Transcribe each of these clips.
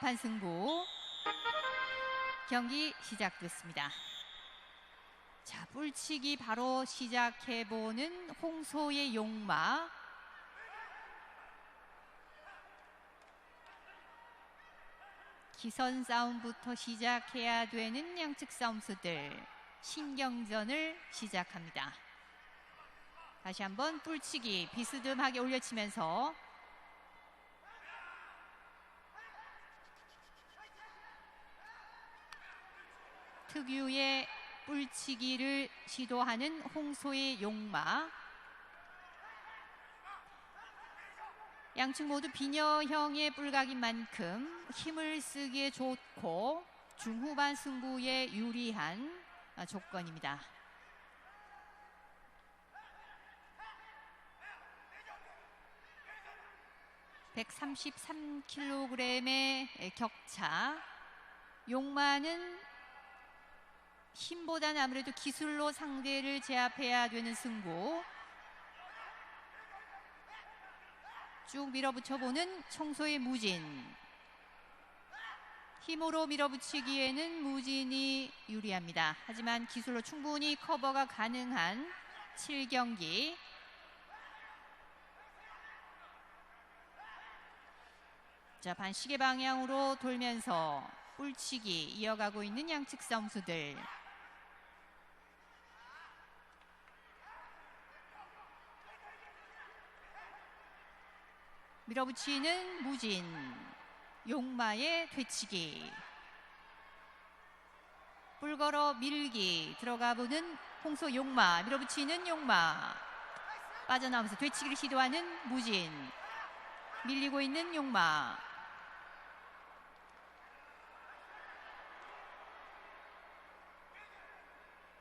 판승부 경기 시작됐습니다. 자, 뿔치기 바로 시작해보는 홍소의 용마. 기선 싸움부터 시작해야 되는 양측 싸움수들 신경전을 시작합니다. 다시 한번 뿔치기 비스듬하게 올려치면서 특유의 뿔치기를 시도하는 홍소의 용마. 양측 모두 비녀형의 뿔각인 만큼 힘을 쓰기에 좋고 중후반 승부에 유리한 조건입니다. (133kg의) 격차. 용마는 힘보다는 아무래도 기술로 상대를 제압해야 되는 승부. 쭉 밀어붙여보는 청소의 무진. 힘으로 밀어붙이기에는 무진이 유리합니다. 하지만 기술로 충분히 커버가 가능한 7경기. 자, 반시계 방향으로 돌면서 뿔치기 이어가고 있는 양측 싸움수들. 밀어붙이는 무진, 용마의 되치기. 뿔걸어 밀기 들어가보는 홍소 용마. 밀어붙이는 용마. 빠져나오면서 되치기를 시도하는 무진. 밀리고 있는 용마.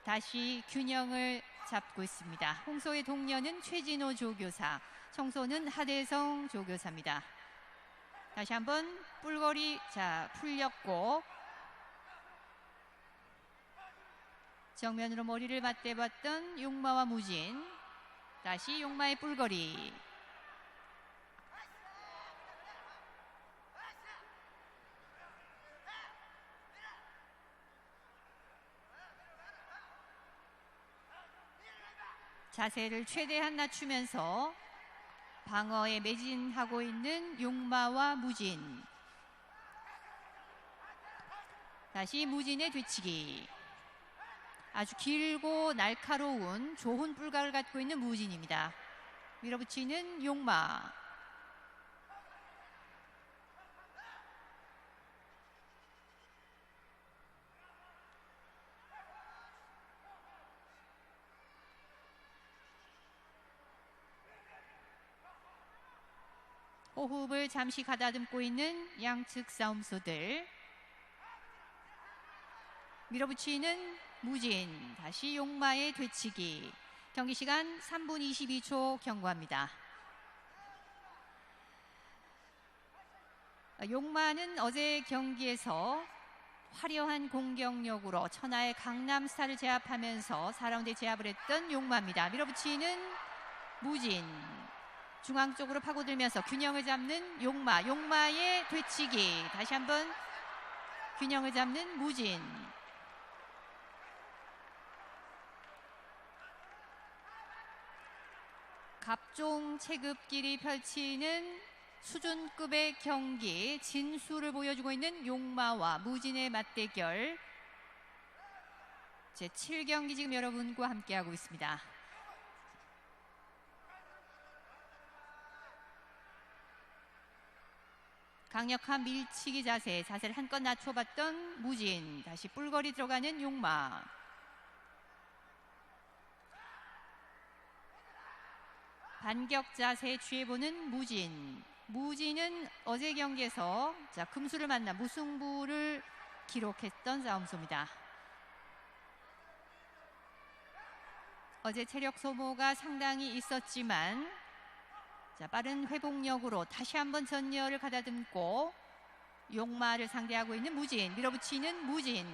다시 균형을 잡고 있습니다. 홍소의 동료는 최진호 조교사, 청소는 하대성 조교사입니다. 다시 한번 뿔거리. 자, 풀렸고 정면으로 머리를 맞대봤던 용마와 무진. 다시 용마의 뿔거리. 자세를 최대한 낮추면서 방어에 매진하고 있는 용마와 무진. 다시 무진의 뒤치기. 아주 길고 날카로운 좋은 뿔각을 갖고 있는 무진입니다. 밀어붙이는 용마. 호흡을 잠시 가다듬고 있는 양측 싸움수들. 밀어붙이는 무진. 다시 용마의 되치기. 경기 시간 3분 22초 경고합니다. 용마는 어제 경기에서 화려한 공격력으로 천하의 강남스타를 제압하면서 4라운드에 제압을 했던 용마입니다. 밀어붙이는 무진. 중앙 쪽으로 파고들면서 균형을 잡는 용마. 용마의 되치기. 다시 한번 균형을 잡는 무진. 갑종 체급끼리 펼치는 수준급의 경기. 진수를 보여주고 있는 용마와 무진의 맞대결. 제7경기 지금 여러분과 함께하고 있습니다. 강력한 밀치기 자세. 자세를 한껏 낮춰봤던 무진. 다시 뿔거리 들어가는 용마. 반격 자세 취해보는 무진. 무진은 어제 경기에서 금수를 만나 무승부를 기록했던 싸움소입니다. 어제 체력 소모가 상당히 있었지만 빠른 회복력으로 다시 한번 전열을 가다듬고 용마를 상대하고 있는 무진. 밀어붙이는 무진.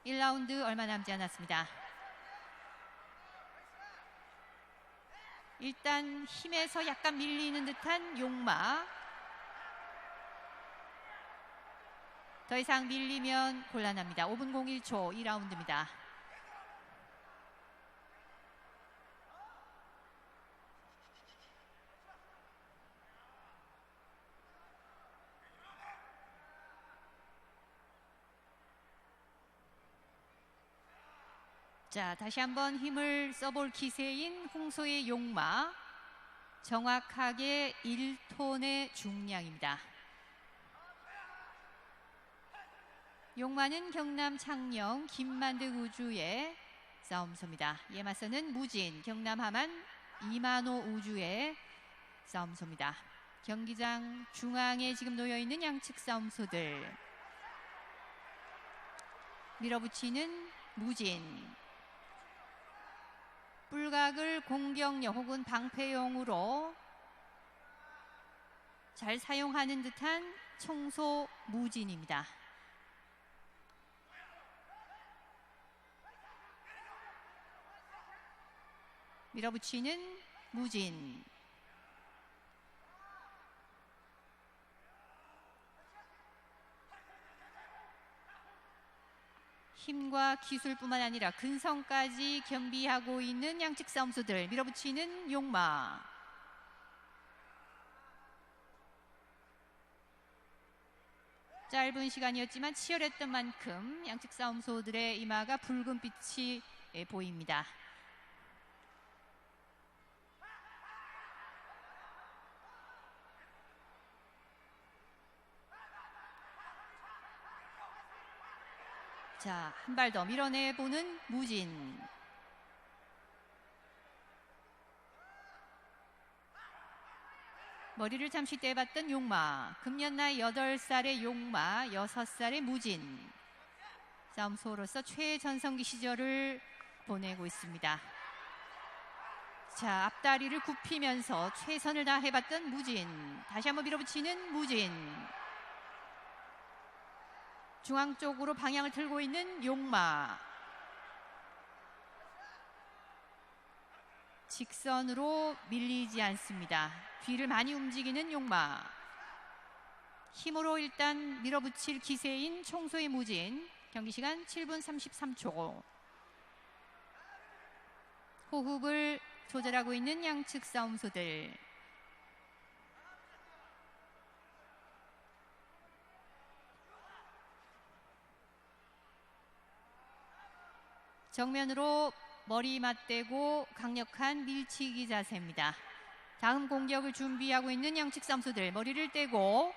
1라운드 얼마 남지 않았습니다. 일단 힘에서 약간 밀리는 듯한 용마. 더 이상 밀리면 곤란합니다. 5분 01초 2라운드입니다. 자, 다시 한번 힘을 써볼 기세인 홍소의 용마. 정확하게 1톤의 중량입니다. 용마는 경남 창녕 김만득 우주의 싸움소입니다. 이에 맞서는 무진 경남 함안 이만호 우주의 싸움소입니다. 경기장 중앙에 지금 놓여있는 양측 싸움소들. 밀어붙이는 무진. 뿔각을 공격력 혹은 방패용으로 잘 사용하는 듯한 청소 무진입니다. 밀어붙이는 무진. 힘과 기술뿐만 아니라 근성까지 겸비하고 있는 양측 싸움소들. 밀어붙이는 용마. 짧은 시간이었지만 치열했던 만큼 양측 싸움소들의 이마가 붉은 빛이 보입니다. 자, 한 발 더 밀어내보는 무진. 머리를 잠시 떼봤던 용마. 금년 나이 8살의 용마, 6살의 무진. 싸움소로서 최전성기 시절을 보내고 있습니다. 자, 앞다리를 굽히면서 최선을 다해봤던 무진. 다시 한번 밀어붙이는 무진. 중앙 쪽으로 방향을 틀고 있는 용마. 직선으로 밀리지 않습니다. 뒤를 많이 움직이는 용마. 힘으로 일단 밀어붙일 기세인 청소의 무진. 경기시간 7분 33초. 호흡을 조절하고 있는 양측 싸움소들. 정면으로 머리 맞대고 강력한 밀치기 자세입니다. 다음 공격을 준비하고 있는 양측 싸움소들. 머리를 떼고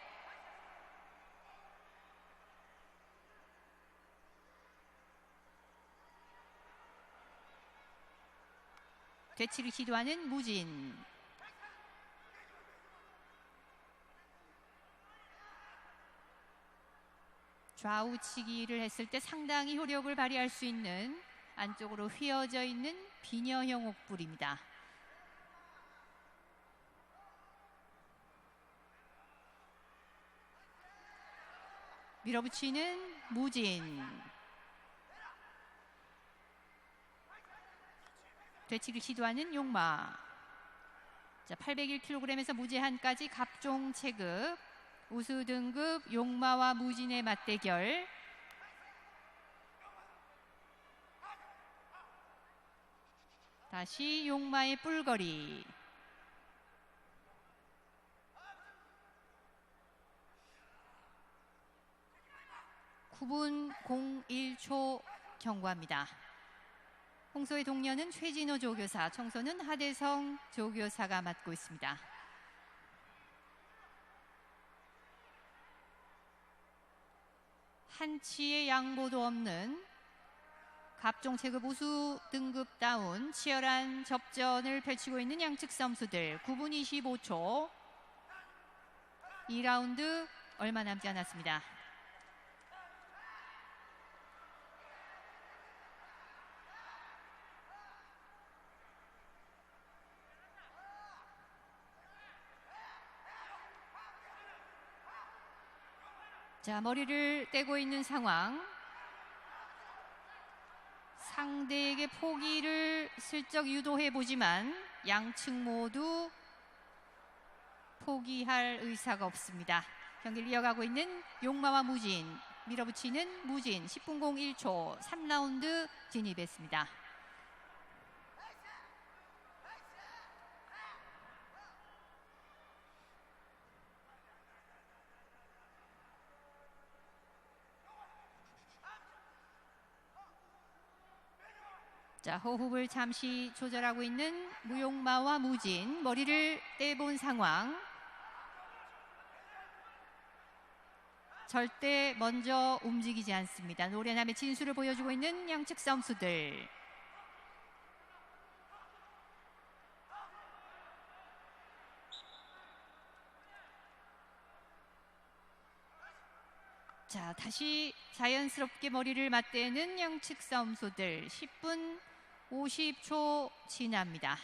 되치를 시도하는 무진. 좌우치기를 했을 때 상당히 효력을 발휘할 수 있는 안쪽으로 휘어져 있는 비녀형 옥불입니다. 밀어붙이는 무진. 되치기를 시도하는 용마. 자, 801kg에서 무제한까지 갑종 체급. 우수 등급 용마와 무진의 맞대결. 다시 용마의 뿔거리. (9분 01초) 경과합니다. 홍소의 동료는 최진호 조교사, 청소는 하대성 조교사가 맡고 있습니다. 한치의 양보도 없는 갑종 체급 우수 등급다운 치열한 접전을 펼치고 있는 양측 싸움소들. 9분 25초. 2라운드 얼마 남지 않았습니다. 자, 머리를 떼고 있는 상황. 상대에게 포기를 슬쩍 유도해보지만 양측 모두 포기할 의사가 없습니다. 경기를 이어가고 있는 용마와 무진. 밀어붙이는 무진 10분 01초 3라운드 진입했습니다. 자, 호흡을 잠시 조절하고 있는 무용마와 무진, 머리를 떼본 상황. 절대 먼저 움직이지 않습니다. 노련함의 진수를 보여주고 있는 양측 선수들. 자, 다시 자연스럽게 머리를 맞대는 양측 선수들. 10분 50초 지납니다.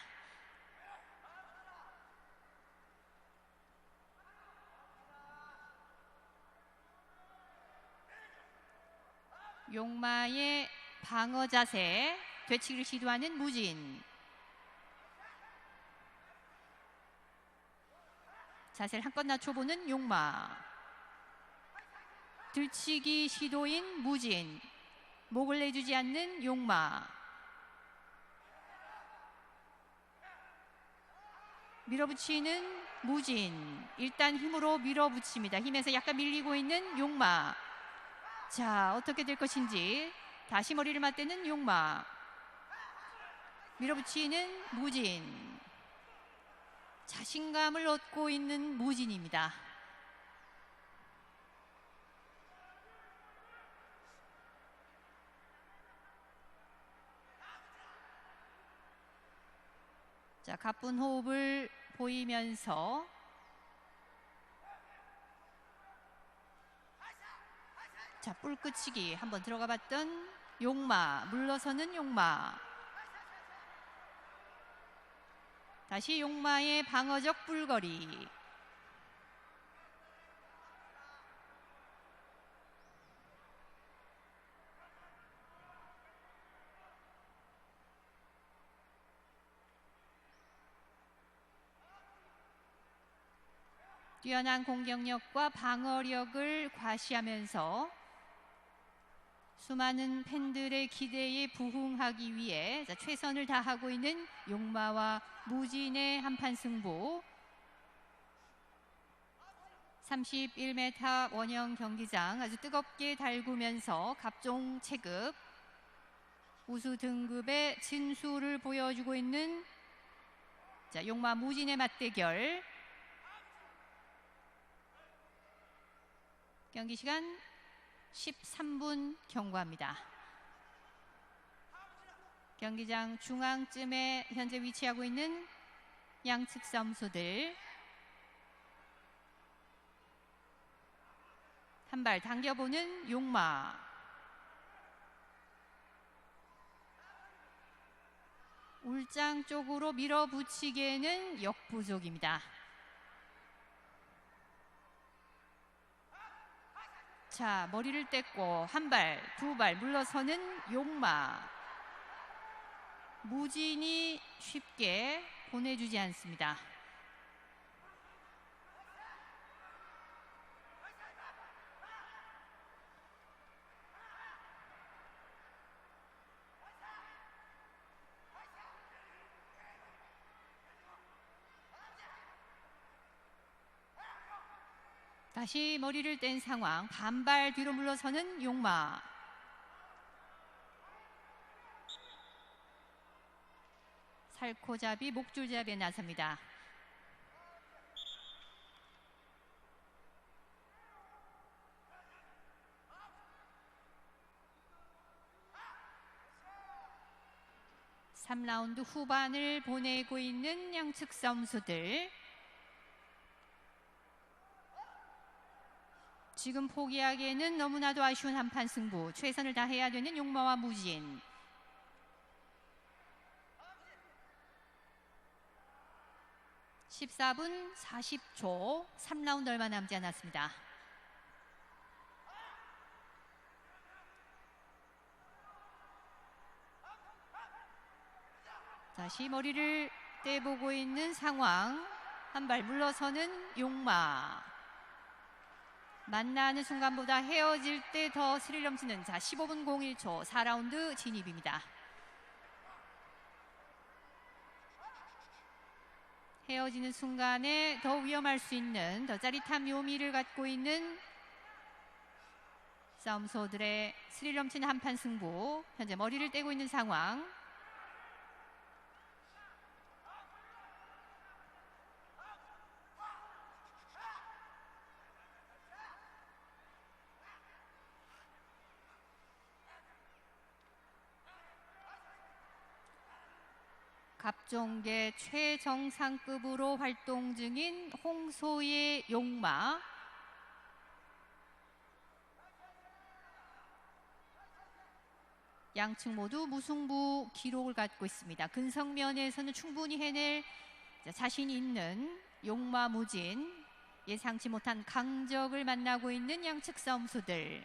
용마의 방어 자세, 되치기를 시도하는 무진. 자세를 한껏 낮춰보는 용마. 들치기 시도인 무진. 목을 내주지 않는 용마. 밀어붙이는 무진. 일단 힘으로 밀어붙입니다. 힘에서 약간 밀리고 있는 용마. 자, 어떻게 될 것인지. 다시 머리를 맞대는 용마. 밀어붙이는 무진. 자신감을 얻고 있는 무진입니다. 자, 가쁜 호흡을 보이면서 자, 뿔끝치기 한번 들어가 봤던 용마. 물러서는 용마. 다시 용마의 방어적 뿔거리. 뛰어난 공격력과 방어력을 과시하면서 수많은 팬들의 기대에 부응하기 위해 최선을 다하고 있는 용마와 무진의 한판 승부. 31m 원형 경기장 아주 뜨겁게 달구면서 갑종 체급 우수 등급의 진수를 보여주고 있는 자, 용마 무진의 맞대결. 경기 시간 13분 경과합니다. 경기장 중앙쯤에 현재 위치하고 있는 양측 선수들. 한 발 당겨보는 용마. 울장 쪽으로 밀어붙이기에는 역부족입니다. 자, 머리를 뗐고 한 발, 두 발 물러서는 용마. 무진이 쉽게 보내주지 않습니다. 다시 머리를 뗀 상황. 반발 뒤로 물러서는 용마. 살코잡이 목줄잡이에 나섭니다. (3라운드) 후반을 보내고 있는 양측 선수들. 지금 포기하기에는 너무나도 아쉬운 한판 승부. 최선을 다해야 되는 용마와 무진. (14분 40초) 3라운드 얼마 남지 않았습니다. 다시 머리를 떼보고 있는 상황. 한 발 물러서는 용마. 만나는 순간보다 헤어질 때 더 스릴 넘치는 15분 01초 4라운드 진입입니다. 헤어지는 순간에 더 위험할 수 있는 더 짜릿한 묘미를 갖고 있는 싸움소들의 스릴 넘치는 한판 승부. 현재 머리를 떼고 있는 상황. 갑종계 최정상급으로 활동 중인 홍소의 용마. 양측 모두 무승부 기록을 갖고 있습니다. 근성면에서는 충분히 해낼 자신 있는 용마 무진. 예상치 못한 강적을 만나고 있는 양측 싸움수들.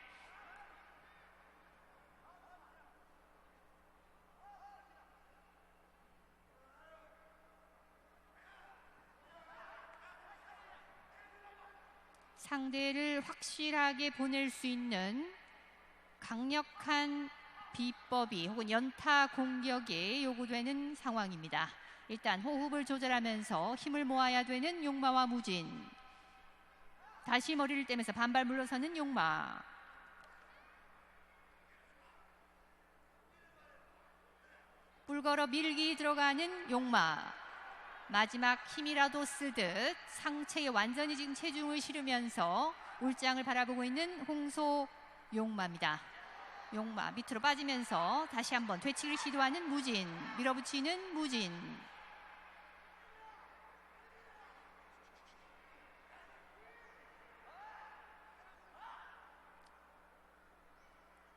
상대를 확실하게 보낼 수 있는 강력한 비법이 혹은 연타 공격이 요구되는 상황입니다. 일단 호흡을 조절하면서 힘을 모아야 되는 용마와 무진. 다시 머리를 떼면서 반발 물러서는 용마. 뿔걸어 밀기 들어가는 용마. 마지막 힘이라도 쓰듯 상체에 완전히 지금 체중을 실으면서 울장을 바라보고 있는 홍소 용마입니다. 용마 밑으로 빠지면서 다시 한번 되치기를 시도하는 무진. 밀어붙이는 무진.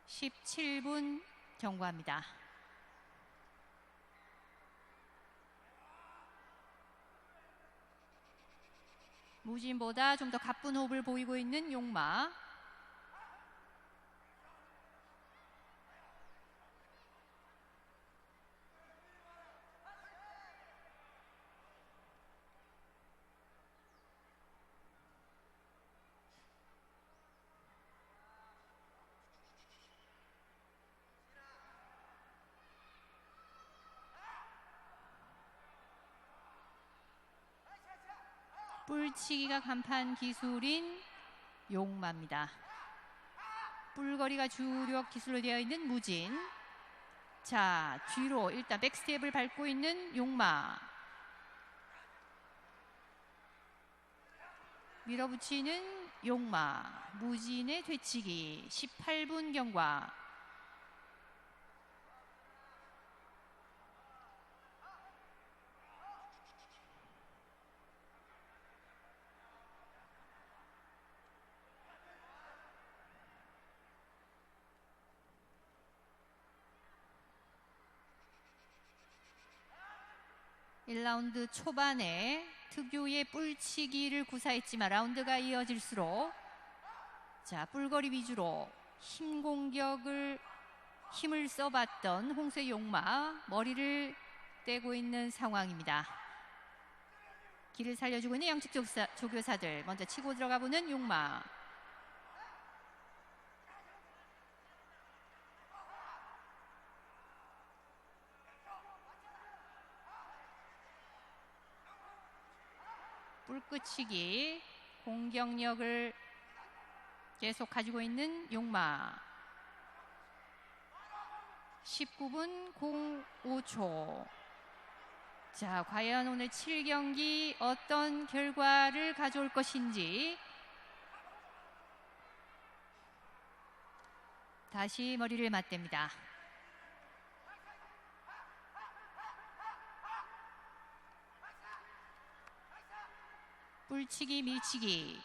(17분) 경과합니다. 무진보다 좀 더 가쁜 호흡을 보이고 있는 용마. 뿔치기가 간판 기술인 용마입니다. 뿔거리가 주력 기술로 되어 있는 무진. 자, 뒤로 일단 백스텝을 밟고 있는 용마. 밀어붙이는 용마. 무진의 되치기. 18분 경과. (1라운드) 초반에 특유의 뿔치기를 구사했지만 라운드가 이어질수록 자, 뿔거리 위주로 힘 공격을 힘을 써봤던 홍수의 용마. 머리를 떼고 있는 상황입니다. 길을 살려주고 있는 양측 조교사들. 먼저 치고 들어가 보는 용마. 뿔끝치기. 공격력을 계속 가지고 있는 용마. 19분 05초. 자, 과연 오늘 7경기 어떤 결과를 가져올 것인지. 다시 머리를 맞댑니다. 뿔치기 밀치기.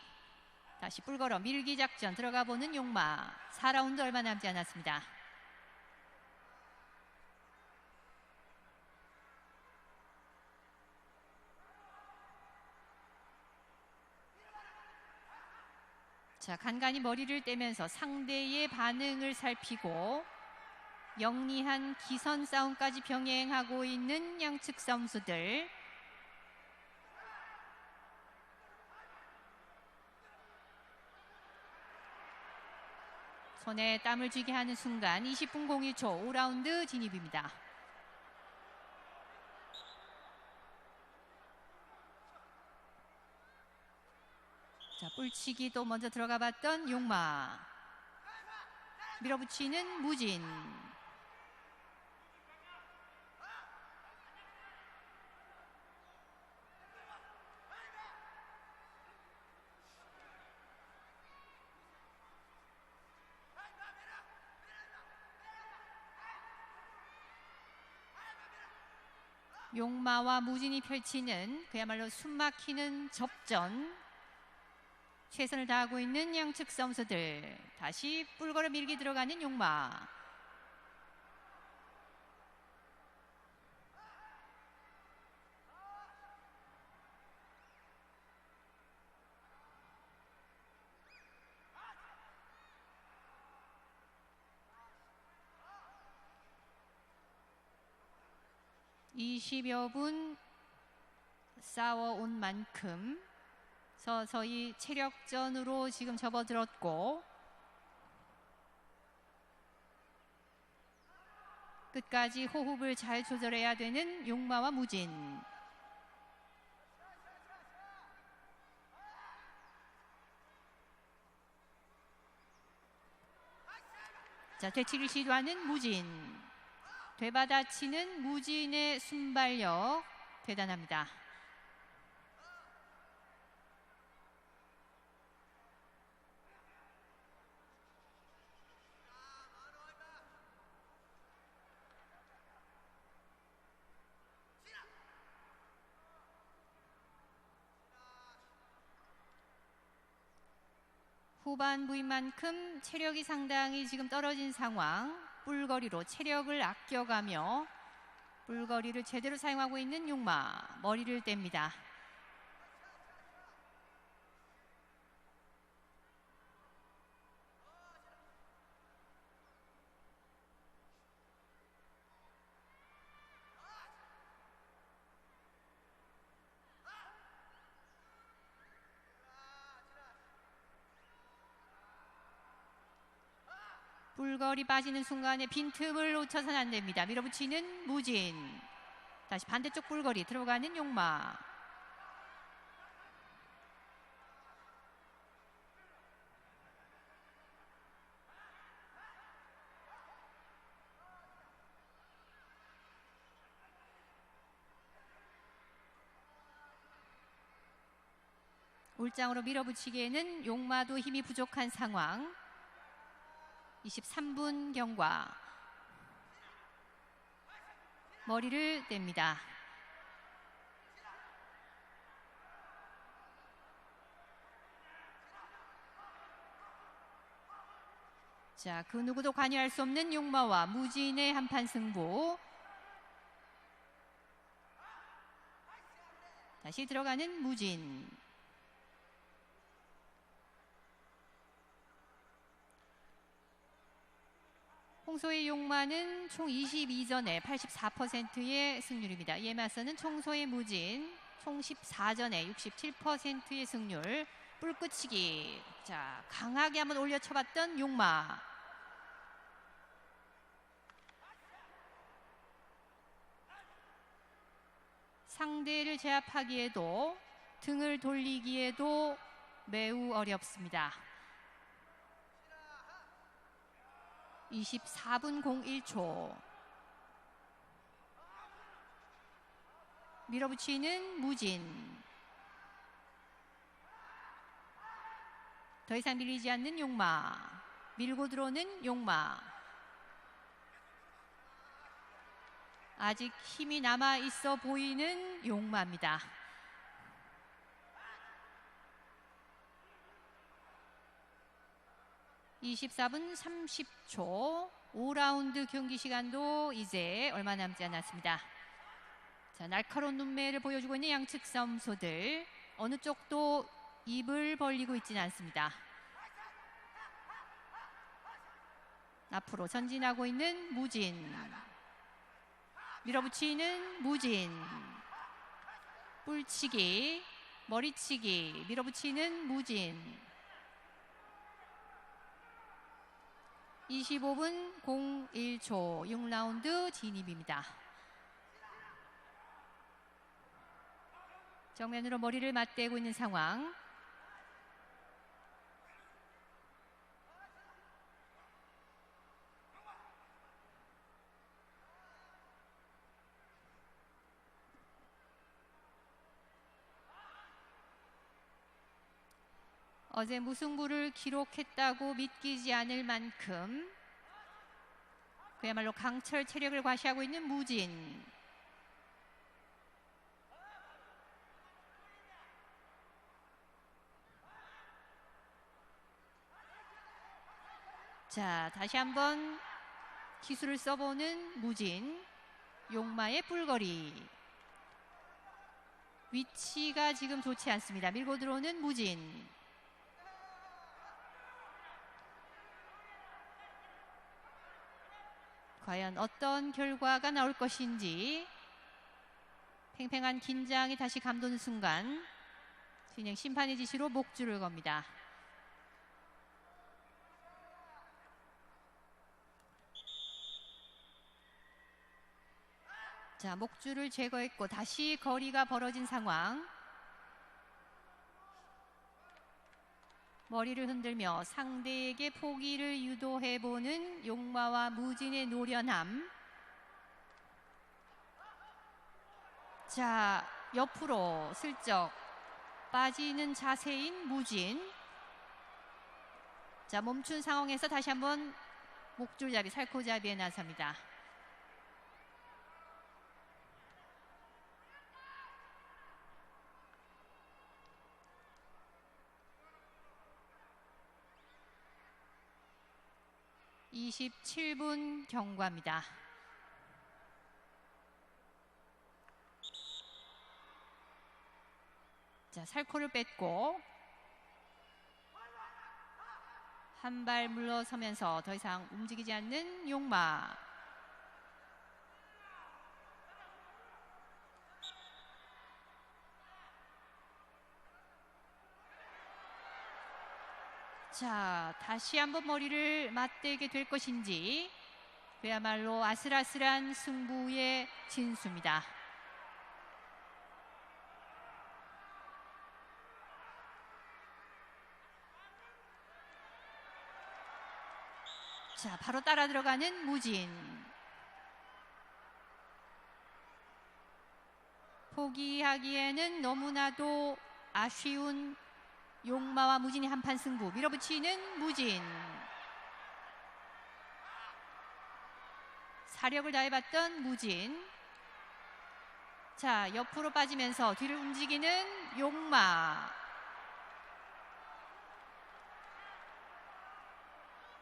다시 뿔걸어 밀기 작전 들어가 보는 용마. 4라운드 얼마 남지 않았습니다. 자, 간간히 머리를 떼면서 상대의 반응을 살피고 영리한 기선 싸움까지 병행하고 있는 양측 싸움수들. 손에 땀을 쥐게 하는 순간 20분 01초 5라운드 진입입니다. 자, 뿔치기도 먼저 들어가 봤던 용마. 밀어붙이는 무진. 용마와 무진이 펼치는 그야말로 숨막히는 접전. 최선을 다하고 있는 양측 선수들. 다시 뿔걸어 밀기 들어가는 용마. (20여 분) 싸워온 만큼 서서히 체력전으로 지금 접어들었고 끝까지 호흡을 잘 조절해야 되는 용마와 무진. 자, 되치기를 시도하는 무진. 되받아치는 무진의 순발력 대단합니다. 후반부인 만큼 체력이 상당히 지금 떨어진 상황. 뿔거리로 체력을 아껴가며 뿔거리를 제대로 사용하고 있는 용마. 머리를 뗍니다. 뿔거리 빠지는 순간에 빈틈을 놓쳐서는 안 됩니다. 밀어붙이는 무진. 다시 반대쪽 뿔거리 들어가는 용마. 올장으로 밀어붙이기에는 용마도 힘이 부족한 상황. 23분 경과. 머리를 뗍니다. 자, 그 누구도 관여할 수 없는 용마와 무진의 한판 승부. 다시 들어가는 무진. 홍소의 용마는 총 22전에 84%의 승률입니다. 이에 맞서는 청소의 무진 총 14전에 67%의 승률. 뿔끝치기. 자, 강하게 한번 올려쳐봤던 용마. 상대를 제압하기에도 등을 돌리기에도 매우 어렵습니다. 24분 01초. 밀어붙이는 무진. 더 이상 밀리지 않는 용마. 밀고 들어오는 용마. 아직 힘이 남아 있어 보이는 용마입니다. (24분 30초) 5라운드 경기 시간도 이제 얼마 남지 않았습니다. 자, 날카로운 눈매를 보여주고 있는 양측 선수들. 어느 쪽도 입을 벌리고 있지는 않습니다. 앞으로 전진하고 있는 무진. 밀어붙이는 무진. 뿔치기, 머리치기, 밀어붙이는 무진. 25분 01초 6라운드 진입입니다. 정면으로 머리를 맞대고 있는 상황. 어제 무승부를 기록했다고 믿기지 않을 만큼 그야말로 강철 체력을 과시하고 있는 무진. 자, 다시 한번 기술을 써보는 무진. 용마의 뿔거리. 위치가 지금 좋지 않습니다. 밀고 들어오는 무진. 과연 어떤 결과가 나올 것인지 팽팽한 긴장이 다시 감도는 순간 진행 심판의 지시로 목줄을 겁니다. 자, 목줄을 제거했고 다시 거리가 벌어진 상황. 머리를 흔들며 상대에게 포기를 유도해보는 용마와 무진의 노련함. 자, 옆으로 슬쩍 빠지는 자세인 무진. 자, 멈춘 상황에서 다시 한번 목줄잡이, 살코잡이에 나섭니다. (27분) 경과입니다. 자, 살코를 뺐고 한 발 물러서면서 더 이상 움직이지 않는 용마. 자, 다시 한번 머리를 맞대게 될 것인지. 그야말로 아슬아슬한 승부의 진수입니다. 자, 바로 따라 들어가는 무진. 포기하기에는 너무나도 아쉬운 용마와 무진의 한판 승부. 밀어붙이는 무진. 사력을 다해봤던 무진. 자, 옆으로 빠지면서 뒤를 움직이는 용마.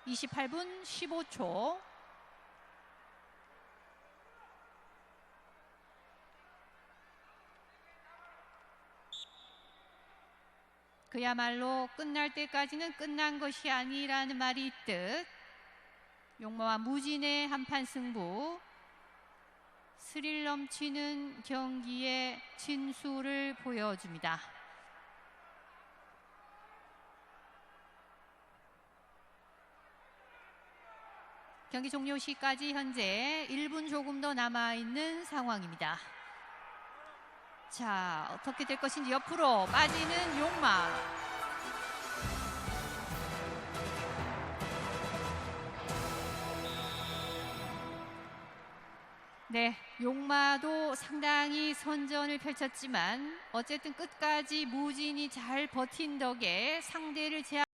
28분 15초. 그야말로 끝날 때까지는 끝난 것이 아니라는 말이 있듯 용마와 무진의 한판 승부, 스릴 넘치는 경기의 진수를 보여줍니다. 경기 종료 시까지 현재 1분 조금 더 남아있는 상황입니다. 자, 어떻게 될 것인지. 옆으로 빠지는 용마. 네, 용마도 상당히 선전을 펼쳤지만 어쨌든 끝까지 무진이 잘 버틴 덕에 상대를 제압